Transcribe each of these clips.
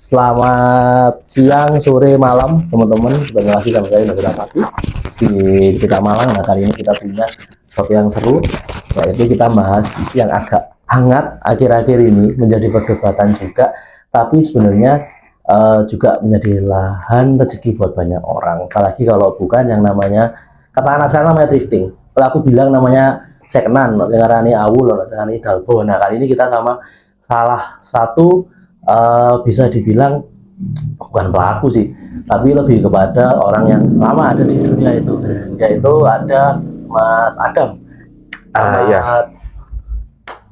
Selamat siang, sore, malam, teman-teman. Kembali lagi sama saya Nagita Pati di Cerita Malang. Nah, kali ini kita punya sesuatu yang seru, yaitu kita bahas yang agak hangat akhir-akhir ini, menjadi perdebatan juga, tapi sebenarnya juga menjadi lahan rezeki buat banyak orang. Apalagi kalau bukan yang namanya, kata anak sekarang namanya thrifting. Kalau aku bilang namanya second-hand, sekarang ini awul, sekarang ini dalbo. Nah, kali ini kita sama salah satu bisa dibilang bukan pelaku sih, tapi lebih kepada orang yang lama ada di dunia itu, yaitu ada Mas Adam. Ya, Selamat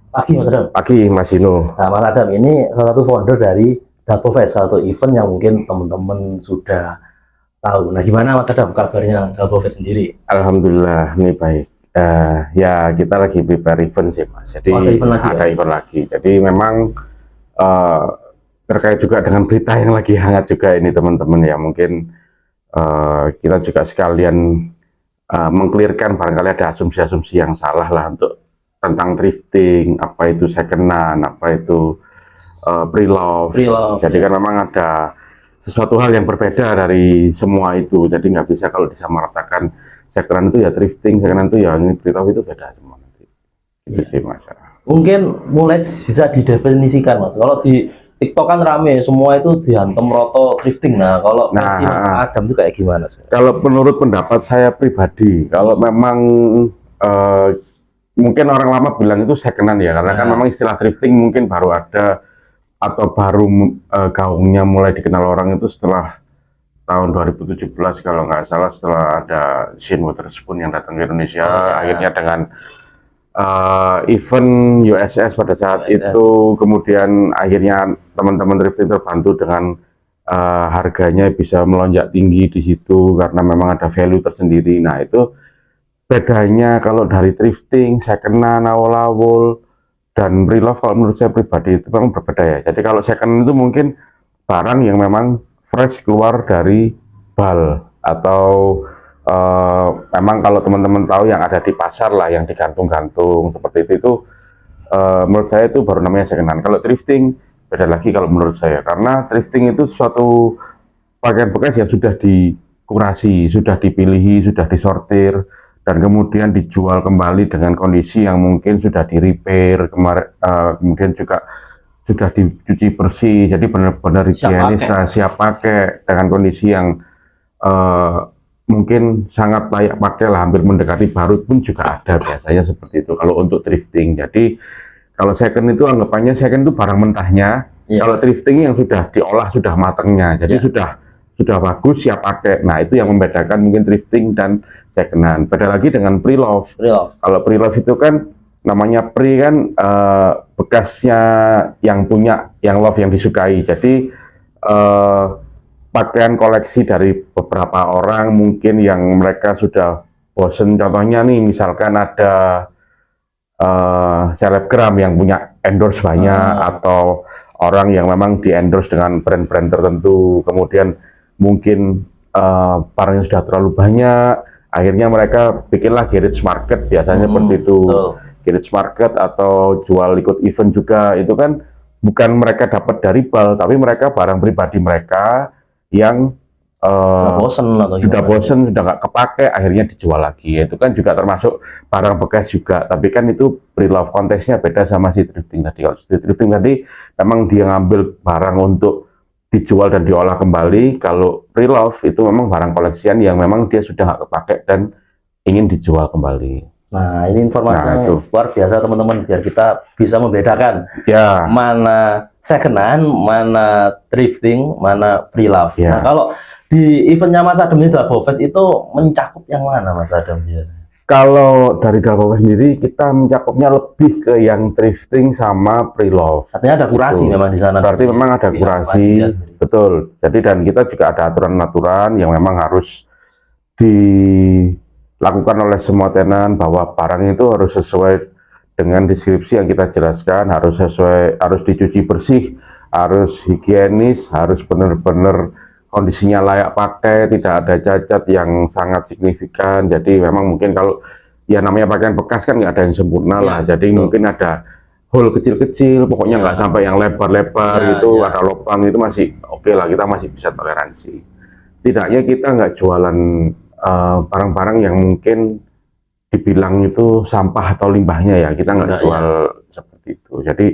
pagi Mas Adam. pagi Mas Ino. Nah, Mas Adam ini salah satu founder dari Dalbo Fest, satu event yang mungkin teman-teman sudah tahu. Nah, gimana Mas Adam kabarnya Dalbo Fest sendiri? Alhamdulillah, ini baik. Ya, kita lagi prepare event sih Mas. Jadi Ada event lagi, ada ya? event lagi. Jadi memang terkait juga dengan berita yang lagi hangat juga ini teman-teman ya. Mungkin kita juga sekalian mengklirkan barangkali ada asumsi-asumsi yang salah lah untuk tentang thrifting, apa itu second hand, apa itu pre-love. Jadi ya. kan memang ada sesuatu hal yang berbeda dari semua itu. Jadi nggak bisa kalau disamaratakan second hand itu ya thrifting, second hand itu ya ini pre-love, itu beda semua nanti. Itu sih Mas. Mungkin mulai bisa didefinisikan Mas. Kalau di TikTok kan rame, semua itu dihantam roto thrifting. Nah, kalau versi Mas Adam itu kayak gimana? Kalau menurut pendapat saya pribadi, kalau memang mungkin orang lama bilang itu second hand ya, karena kan memang istilah thrifting mungkin baru ada atau baru gaungnya mulai dikenal orang itu setelah tahun 2017 kalau nggak salah, setelah ada Shane Witherspoon yang datang ke Indonesia, akhirnya dengan event USS pada saat itu, kemudian akhirnya teman-teman thrifting terbantu dengan harganya bisa melonjak tinggi di situ karena memang ada value tersendiri. Nah, itu bedanya kalau dari thrifting, second hand, awal-awal, dan pre-love kalau menurut saya pribadi itu memang berbeda ya. Jadi kalau second hand itu mungkin barang yang memang fresh keluar dari bal, atau memang kalau teman-teman tahu yang ada di pasar lah, yang digantung-gantung seperti itu menurut saya itu baru namanya second hand. Kalau thrifting beda lagi kalau menurut saya, karena thrifting itu suatu pakaian bekas yang sudah dikurasi, sudah dipilih, sudah disortir, dan kemudian dijual kembali dengan kondisi yang mungkin sudah di repair kemudian juga sudah dicuci bersih, jadi benar-benar higienis, siap pakai dengan kondisi yang mungkin sangat layak pakai lah, hampir mendekati baru pun juga ada biasanya seperti itu kalau untuk thrifting. Jadi kalau second itu anggapannya second itu barang mentahnya, kalau thrifting yang sudah diolah, sudah matangnya, jadi sudah bagus, siap pakai. Nah, itu yang membedakan mungkin thrifting dan second hand. Beda lagi dengan pre-love. Kalau pre-love itu kan namanya pre kan bekasnya yang punya, yang love, yang disukai. Jadi pakaian koleksi dari beberapa orang mungkin yang mereka sudah bosen. Contohnya nih, misalkan ada selebgram yang punya endorse banyak, atau orang yang memang di endorse dengan brand-brand tertentu, kemudian mungkin barangnya sudah terlalu banyak, akhirnya mereka bikinlah garage market, biasanya seperti itu. Garage market atau jual ikut event juga, itu kan bukan mereka dapat dari bal, tapi mereka barang pribadi mereka yang sudah bosen, sudah nggak kepake, akhirnya dijual lagi. Itu kan juga termasuk barang bekas juga, tapi kan itu pre-love, konteksnya beda sama si thrifting tadi. Kalau si thrifting tadi memang dia ngambil barang untuk dijual dan diolah kembali. Kalau pre-love itu memang barang koleksian yang memang dia sudah nggak kepake dan ingin dijual kembali. Nah, ini informasinya luar biasa teman-teman, biar kita bisa membedakan mana second hand, mana thrifting, mana pre-love. Nah, kalau di eventnya Mas Adam ini, Dalbo Fest itu mencakup yang mana Mas Adam biasanya? Kalau dari Dalbo Fest sendiri kita mencakupnya lebih ke yang thrifting sama pre-love. Artinya ada kurasi memang di sana. Berarti memang ada kurasi, betul. Jadi dan kita juga ada aturan-aturan yang memang harus dilakukan oleh semua tenan, bahwa barang itu harus sesuai dengan deskripsi yang kita jelaskan, harus sesuai, harus dicuci bersih, harus higienis, harus benar-benar kondisinya layak pakai, tidak ada cacat yang sangat signifikan. Jadi memang mungkin kalau ya namanya pakaian bekas kan nggak ada yang sempurna lah. Jadi mungkin ada hole kecil-kecil, pokoknya nggak sampai yang lebar-lebar gitu, ada lubang itu masih oke lah, kita masih bisa toleransi. Setidaknya kita nggak jualan barang-barang yang mungkin dibilang itu sampah atau limbahnya ya, kita nggak jual seperti itu. Jadi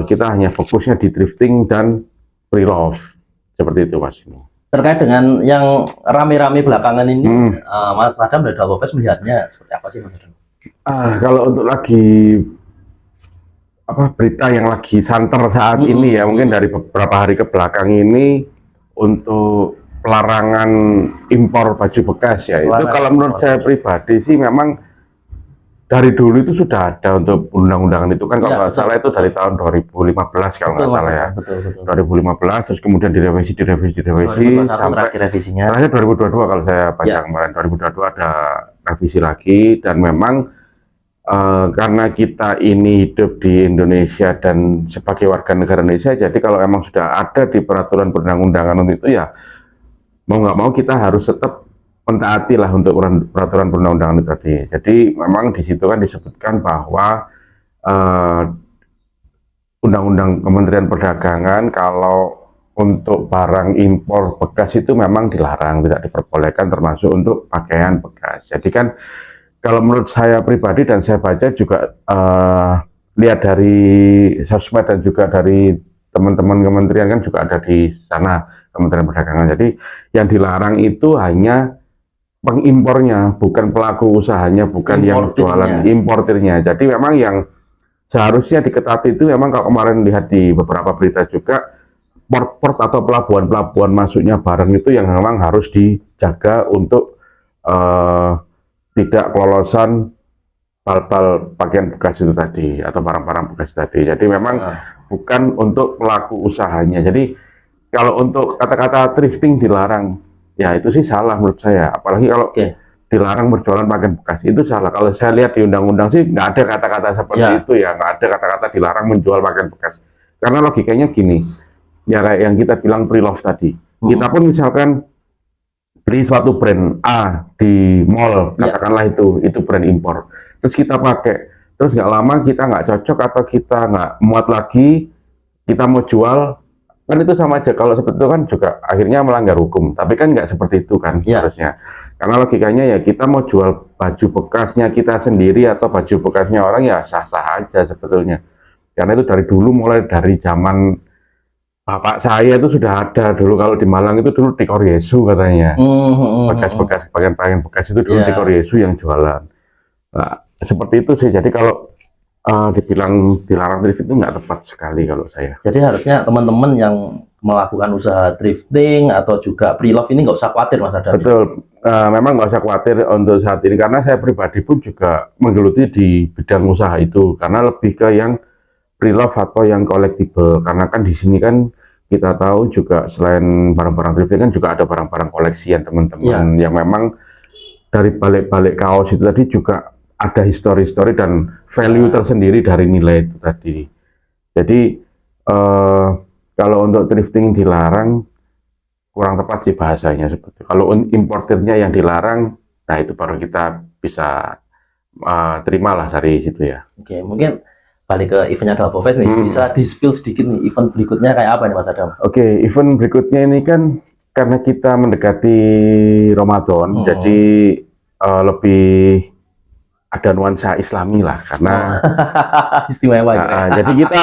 kita hanya fokusnya di thrifting dan pre-love, seperti itu Mas. Terkait dengan yang rame-rame belakangan ini, Mas Adam dari Dalbofest melihatnya seperti apa sih Mas Adam? Kalau untuk lagi berita yang lagi santer saat ini ya, mungkin dari beberapa hari ke belakang ini untuk pelarangan impor baju bekas ya, itu kalau menurut saya pribadi sih memang dari dulu itu sudah ada untuk undang-undangan itu kan, kalau nggak salah itu dari tahun 2015 kalau nggak salah ya. 2015 terus kemudian direvisi sampai revisinya terakhir 2022 kalau saya baca kemarin, 2022 ada revisi lagi. Dan memang karena kita ini hidup di Indonesia dan sebagai warga negara Indonesia, jadi kalau emang sudah ada di peraturan perundang-undangan itu ya mau nggak mau kita harus tetap mentaati lah untuk peraturan perundang-undangan itu tadi. Jadi memang di situ kan disebutkan bahwa Undang-Undang Kementerian Perdagangan kalau untuk barang impor bekas itu memang dilarang, tidak diperbolehkan, termasuk untuk pakaian bekas. Jadi kan kalau menurut saya pribadi dan saya baca juga lihat dari sosmed dan juga dari teman-teman kementerian kan juga ada di sana Kementerian Perdagangan. Jadi yang dilarang itu hanya pengimpornya, bukan pelaku usahanya, bukan yang jualan, importirnya. Jadi memang yang seharusnya diketati itu memang kalau kemarin lihat di beberapa berita juga port-port atau pelabuhan-pelabuhan masuknya barang itu yang memang harus dijaga untuk tidak kelolosan bal-bal pakaian bekas itu tadi atau barang-barang bekas tadi. Jadi memang bukan untuk pelaku usahanya. Jadi kalau untuk kata-kata thrifting dilarang, ya itu sih salah menurut saya. Apalagi kalau dilarang berjualan pakaian bekas, itu salah. Kalau saya lihat di undang-undang sih nggak ada kata-kata seperti itu ya, nggak ada kata-kata dilarang menjual pakaian bekas. Karena logikanya gini, ya kayak yang kita bilang pre-love tadi. Kita pun misalkan beli suatu brand A di mall, katakanlah itu brand impor, terus kita pakai, terus nggak lama kita nggak cocok atau kita nggak muat lagi, kita mau jual, kan itu sama aja. Kalau seperti itu kan juga akhirnya melanggar hukum, tapi kan nggak seperti itu kan seharusnya. Karena logikanya ya kita mau jual baju bekasnya kita sendiri atau baju bekasnya orang ya sah-sah aja sebetulnya. Karena itu dari dulu, mulai dari zaman bapak saya itu sudah ada dulu. Kalau di Malang itu dulu Tikor Yesu katanya, bekas-bekas pakaian-pakaian bekas itu dulu Tikor Yesu yang jualan. Nah, seperti itu sih. Jadi kalau dibilang dilarang thrift itu nggak tepat sekali kalau saya. Jadi harusnya teman-teman yang melakukan usaha thrifting atau juga pre-love ini nggak usah khawatir Mas Adam. Betul, memang nggak usah khawatir untuk saat ini, karena saya pribadi pun juga menggeluti di bidang usaha itu, karena lebih ke yang pre-love atau yang collectible. Karena kan di sini kan kita tahu juga selain barang-barang thrifting kan juga ada barang-barang koleksian teman-teman yang memang dari balik-balik kaos itu tadi juga ada histori-histori dan value tersendiri dari nilai itu tadi. Jadi kalau untuk thrifting dilarang kurang tepat sih bahasanya seperti. Kalau importirnya yang dilarang, nah itu baru kita bisa terimalah dari situ ya. Oke, mungkin balik ke eventnya Dalbofest nih, bisa di-spill sedikit nih event berikutnya kayak apa nih Mas Adam? Oke, event berikutnya ini kan karena kita mendekati Ramadan, jadi lebih ada nuansa Islami lah, karena istimewa ya. jadi kita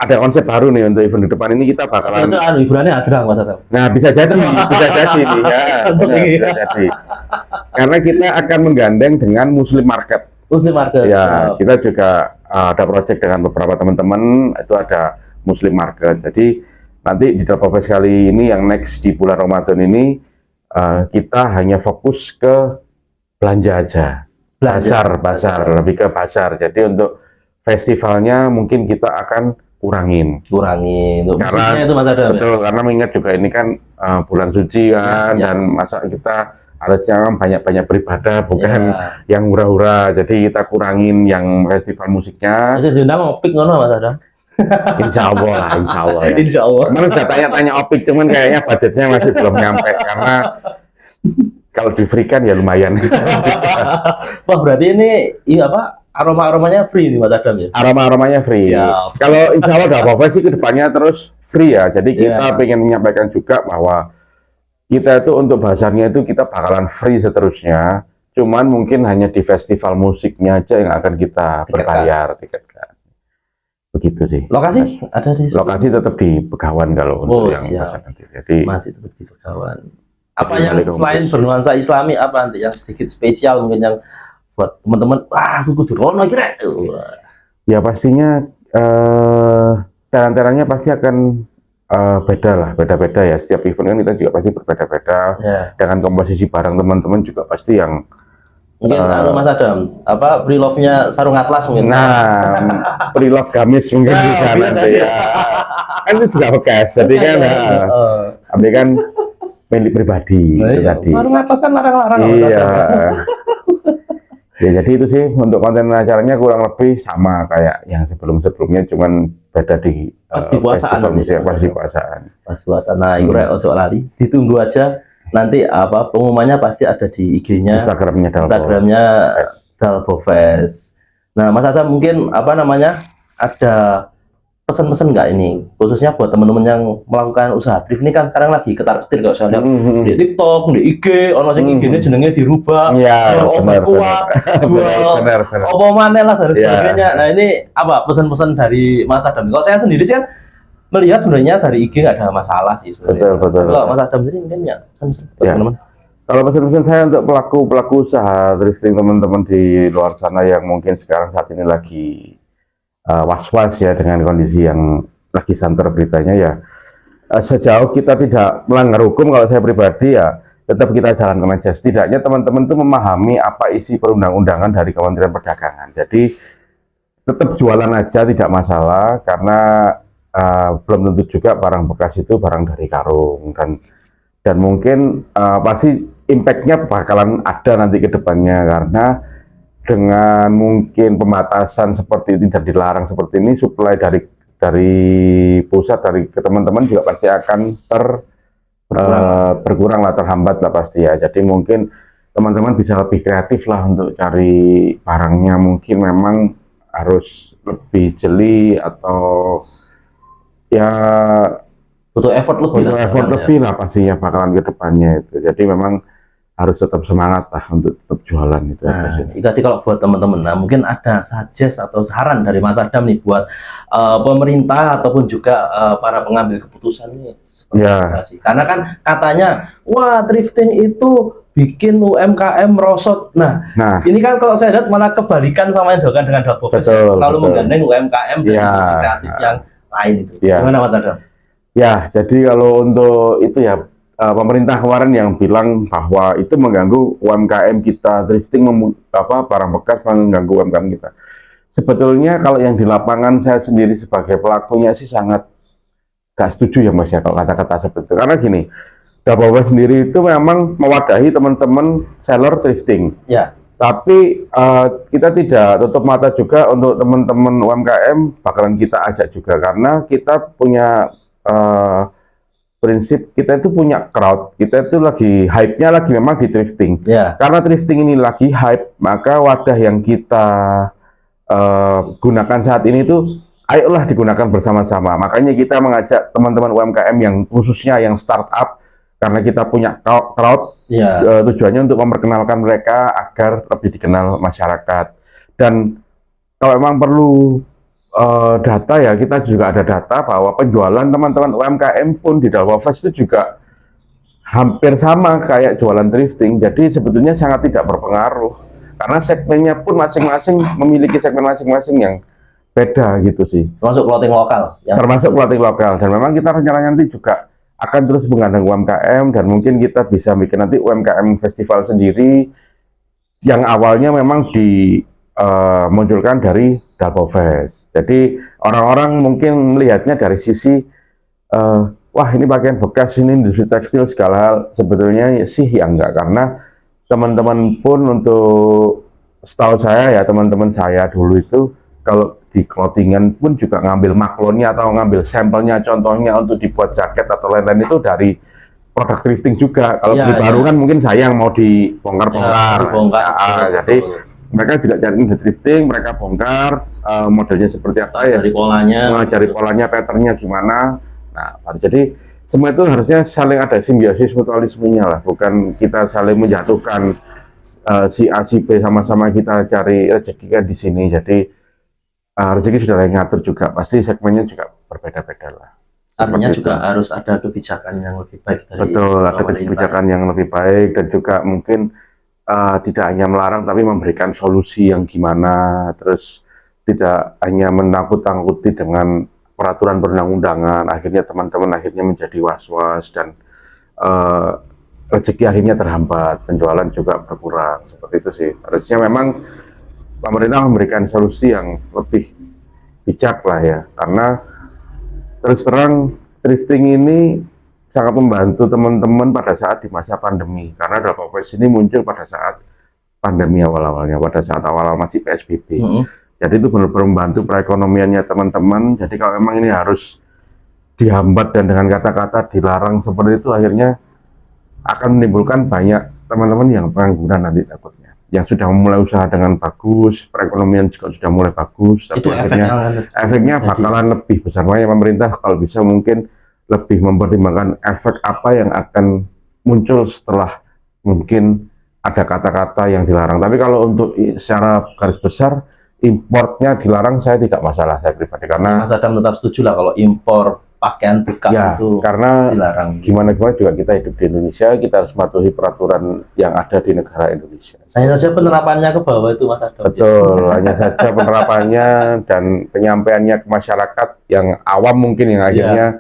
ada konsep baru nih untuk event di depan ini. Kita bakalan hiburannya ada Mas Adam. Nah, bisa jadi nih ya, bisa jadi. Karena kita akan menggandeng dengan Muslim Market. Muslim Market. Ya, kita juga ada project dengan beberapa teman-teman, itu ada Muslim Market. Jadi nanti di Dalbofest kali ini yang next di bulan Ramadan ini kita hanya fokus ke belanja aja. Pasar, lebih ke pasar. Jadi untuk festivalnya mungkin kita akan kurangin untuk karena itu Mas Adam, betul ya? Karena mengingat juga ini kan bulan suci kan, dan masa kita harusnya banyak-banyak beribadah, bukan yang hura-hura. Jadi kita kurangin yang festival musiknya. Jadi diundang opik ngono Mas Adam. Insya Allah lah, insya Allah ya. Insya Allah. Kemarin udah tanya-tanya opik, cuman kayaknya budgetnya masih belum nyampe, karena kalau di free kan ya lumayan. Wah, berarti ini aromanya free nih Mas Adam ya. Aromanya free. Siap. Kalau insya Allah Dalbova sih kedepannya terus free ya. Jadi kita pengen menyampaikan juga bahwa kita itu untuk bazarnya itu kita bakalan free seterusnya. Cuman mungkin hanya di festival musiknya aja yang akan kita berbayar tiket kan. Begitu sih. Lokasi ada di lokasi tetap di Begawan kalau untuk yang bazar nanti. Jadi masih tetap di Begawan. Apa yang selain bernuansa Islami apa nanti yang sedikit spesial mungkin yang buat teman-teman, wah aku kudu rono kira. Ya pastinya teran-terannya pasti akan beda-beda ya. Setiap event kan kita juga pasti berbeda-beda. Dengan komposisi barang teman-teman juga pasti yang mungkin Mas Adam, apa pre-love-nya sarung atlas mungkin. Nah, pre-love gamis mungkin bisa nanti ya. Kan itu juga bekas, jadi kan tapi kan milik pribadi itu tadi. Sarung atlas kan larang-larang. Iya. Ya, jadi itu sih untuk konten acaranya kurang lebih sama kayak yang sebelum-sebelumnya, cuman beda di pas di puasaan. Pas di puasaan. Pas puasa. Nah, itu soal lari. Ditunggu aja. Nanti apa pengumumannya pasti ada di IG-nya, Instagramnya Dalbovest. Nah, Mas Adam mungkin apa namanya ada pesan-pesan nggak ini khususnya buat teman-teman yang melakukan usaha thrift ini kan sekarang lagi ketar-ketir kalau saya lihat di TikTok, di IG, ono sing IG-nya jenengnya dirubah, benar, jual apa maneh lah dan sebagainya. Nah, ini apa pesan-pesan dari Mas Adam? Kalau saya sendiri sih kan melihat sebenarnya dari IG nggak ada masalah sih sebenarnya. Betul. Kalau Mas Adam sendiri mungkin ya teman-teman. Kalau pesan-pesan saya untuk pelaku usaha thrifting teman-teman di luar sana yang mungkin sekarang saat ini lagi was-was ya dengan kondisi yang lagi santer beritanya ya, sejauh kita tidak melanggar hukum, kalau saya pribadi ya tetap kita jalankan aja. Setidaknya teman-teman itu memahami apa isi perundang-undangan dari Kementerian Perdagangan. Jadi tetap jualan aja tidak masalah, karena belum tentu juga barang bekas itu barang dari karung, dan mungkin pasti impact-nya bakalan ada nanti ke depannya, karena dengan mungkin pembatasan seperti ini dan dilarang seperti ini, supply dari pusat dari ke teman-teman juga pasti akan berkurang lah, terhambat lah pasti ya. Jadi mungkin teman-teman bisa lebih kreatif lah untuk cari barangnya, mungkin memang harus lebih jeli atau ya butuh effort lebih lah pastinya bakalan ke depannya itu. Jadi memang harus tetap semangat lah untuk tetap jualan itu. Nah, tadi kalau buat teman-teman, nah mungkin ada suggest atau saran dari Mas Adam nih buat pemerintah ataupun juga para pengambil keputusan nih seperti apa sih? Karena kan katanya, wah thrifting itu bikin UMKM merosot. Nah, ini kan kalau saya lihat malah kebalikan sama yang dilakukan dengan Dalbovest, selalu menggandeng UMKM dan kreatif yang lain itu. Gimana Mas Adam? Ya, jadi kalau untuk itu ya, pemerintah kemarin yang bilang bahwa itu mengganggu UMKM kita, thrifting barang bekas mengganggu UMKM kita. Sebetulnya kalau yang di lapangan saya sendiri sebagai pelakunya sih sangat gak setuju ya Mas ya kalau kata-kata seperti itu. Karena gini, Dalbovest sendiri itu memang mewadahi teman-teman seller thrifting. Ya. Tapi kita tidak tutup mata juga untuk teman-teman UMKM bakalan kita ajak juga, karena kita punya prinsip, kita itu punya crowd, kita itu lagi hype-nya lagi memang di thrifting. Karena thrifting ini lagi hype, maka wadah yang kita gunakan saat ini itu ayolah digunakan bersama-sama. Makanya kita mengajak teman-teman UMKM yang khususnya yang startup, karena kita punya crowd, tujuannya untuk memperkenalkan mereka agar lebih dikenal masyarakat. Dan kalau memang perlu data ya, kita juga ada data bahwa penjualan teman-teman UMKM pun di Dalbovest itu juga hampir sama kayak jualan thrifting. Jadi sebetulnya sangat tidak berpengaruh, karena segmennya pun masing-masing memiliki segmen masing-masing yang beda gitu sih. Termasuk clothing lokal. Termasuk clothing lokal. Dan memang kita rencananya nanti juga akan terus menggandeng UMKM, dan mungkin kita bisa bikin nanti UMKM festival sendiri yang awalnya memang dimunculkan dari Dalbovest. Jadi orang-orang mungkin melihatnya dari sisi wah ini pakaian bekas, ini industri tekstil segala hal. Sebetulnya sih ya enggak, karena teman-teman pun untuk setahu saya ya, teman-teman saya dulu itu kalau di clothingan pun juga ngambil maklonnya atau ngambil sampelnya, contohnya untuk dibuat jaket atau lain-lain itu dari produk thrifting juga. Kalau beli baru kan mungkin sayang mau dibongkar-bongkar. Jadi mereka juga cari ide thrifting, mereka bongkar modelnya seperti apa ya, Dari polanya, cari polanya, patternnya gimana. Nah, jadi semua itu harusnya saling ada simbiosis mutualismenya lah, bukan kita saling menjatuhkan si A si B, sama-sama kita cari rezeki kan di sini. Jadi rezeki sudah ada yang ngatur juga, pasti segmennya juga berbeda-beda lah. artinya Seperti juga itu. harus ada kebijakan yang lebih baik dari Betul, ada pemerintah. kebijakan yang lebih baik, dan juga mungkin tidak hanya melarang tapi memberikan solusi yang gimana, terus tidak hanya menakut-nakuti dengan peraturan perundang-undangan, akhirnya teman-teman akhirnya menjadi was-was, dan rezeki akhirnya terhambat, penjualan juga berkurang. Seperti itu sih, harusnya memang pemerintah memberikan solusi yang lebih bijak lah ya, karena terus terang thrifting ini sangat membantu teman-teman pada saat di masa pandemi, karena Drop Fest ini muncul pada saat pandemi awal-awalnya, pada saat awal-awal masih PSBB. Jadi itu benar-benar membantu perekonomiannya teman-teman. Jadi kalau memang ini harus dihambat dan dengan kata-kata dilarang seperti itu, akhirnya akan menimbulkan banyak teman-teman yang pengangguran nanti takutnya. Yang sudah memulai usaha dengan bagus, perekonomian juga sudah mulai bagus, tapi Itu efeknya bakalan lebih besar. Makanya pemerintah kalau bisa mungkin lebih mempertimbangkan efek apa yang akan muncul setelah mungkin ada kata-kata yang dilarang. Tapi kalau untuk secara garis besar importnya dilarang, saya tidak masalah, saya pribadi, karena Mas Adam tetap setuju lah kalau impor pakaian bekas ya, itu karena dilarang. gimana juga kita hidup di Indonesia, kita harus mematuhi peraturan yang ada di negara Indonesia. Hanya saja penerapannya ke bawah itu Mas Adam. Betul, hanya saja penerapannya dan penyampaiannya ke masyarakat yang awam mungkin yang akhirnya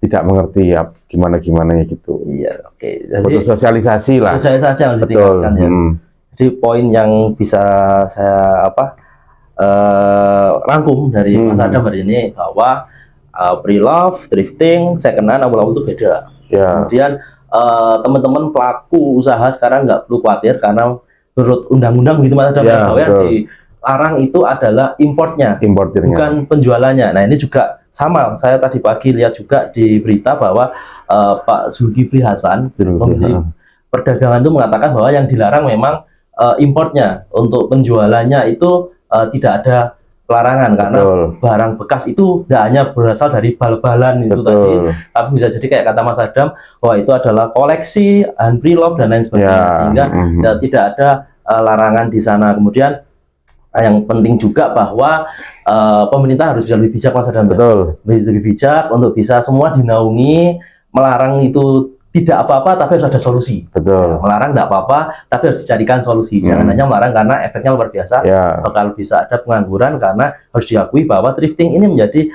tidak mengerti ya gimana-gimananya gitu. Iya, oke. Jadi Butuh sosialisasi lah. sosialisasi yang Betul. ditingkatkan ya. Jadi poin yang bisa saya rangkum dari Mas Adam hari ini bahwa pre-love, thrifting, second hand, awal-awal itu beda. Ya. Kemudian teman-teman pelaku usaha sekarang nggak perlu khawatir karena menurut undang-undang gitu Mas Adam, Ya, bahwa yang dilarang itu adalah importnya, Importirnya. bukan penjualannya. Nah ini juga sama, saya tadi pagi lihat juga di berita bahwa Pak Zulkifli Hasan, pemilik perdagangan itu mengatakan bahwa yang dilarang memang importnya, untuk penjualannya itu tidak ada larangan, karena barang bekas itu tidak hanya berasal dari bal-balan itu tadi, tapi bisa jadi kayak kata Mas Adam bahwa itu adalah koleksi, pre-love dan lain sebagainya, sehingga tidak ada larangan di sana. Kemudian yang penting juga bahwa pemerintah harus bisa lebih bijak Mas Adam, lebih bijak untuk bisa semua dinaungi. Melarang itu tidak apa-apa, tapi harus ada solusi. Ya, melarang tidak apa-apa, tapi harus dicarikan solusi. Jangan hanya melarang karena efeknya luar biasa, bakal bisa ada pengangguran, karena harus diakui bahwa thrifting ini menjadi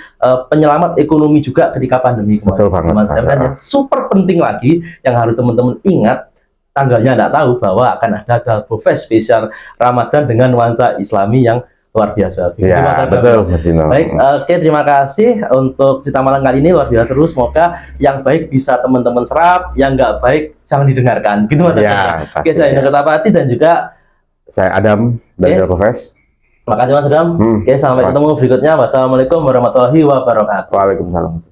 penyelamat ekonomi juga ketika pandemi kemarin. Dan yang super penting lagi yang harus teman-teman ingat, tanggalnya tidak tahu bahwa akan ada Drop Fest spesial Ramadan dengan nuansa Islami yang luar biasa. Ya, betul, Mas Dino. Baik, oke, terima kasih untuk cerita malam kali ini, luar biasa seru. Semoga yang baik bisa teman-teman serap, yang nggak baik jangan didengarkan. Gitu Mas. Ya, oke, saya Indra Ketapati dan juga saya Adam dari Drop Fest. Terima kasih Mas Adam. Oke, sampai ketemu berikutnya. Wassalamualaikum warahmatullahi wabarakatuh. Waalaikumsalam.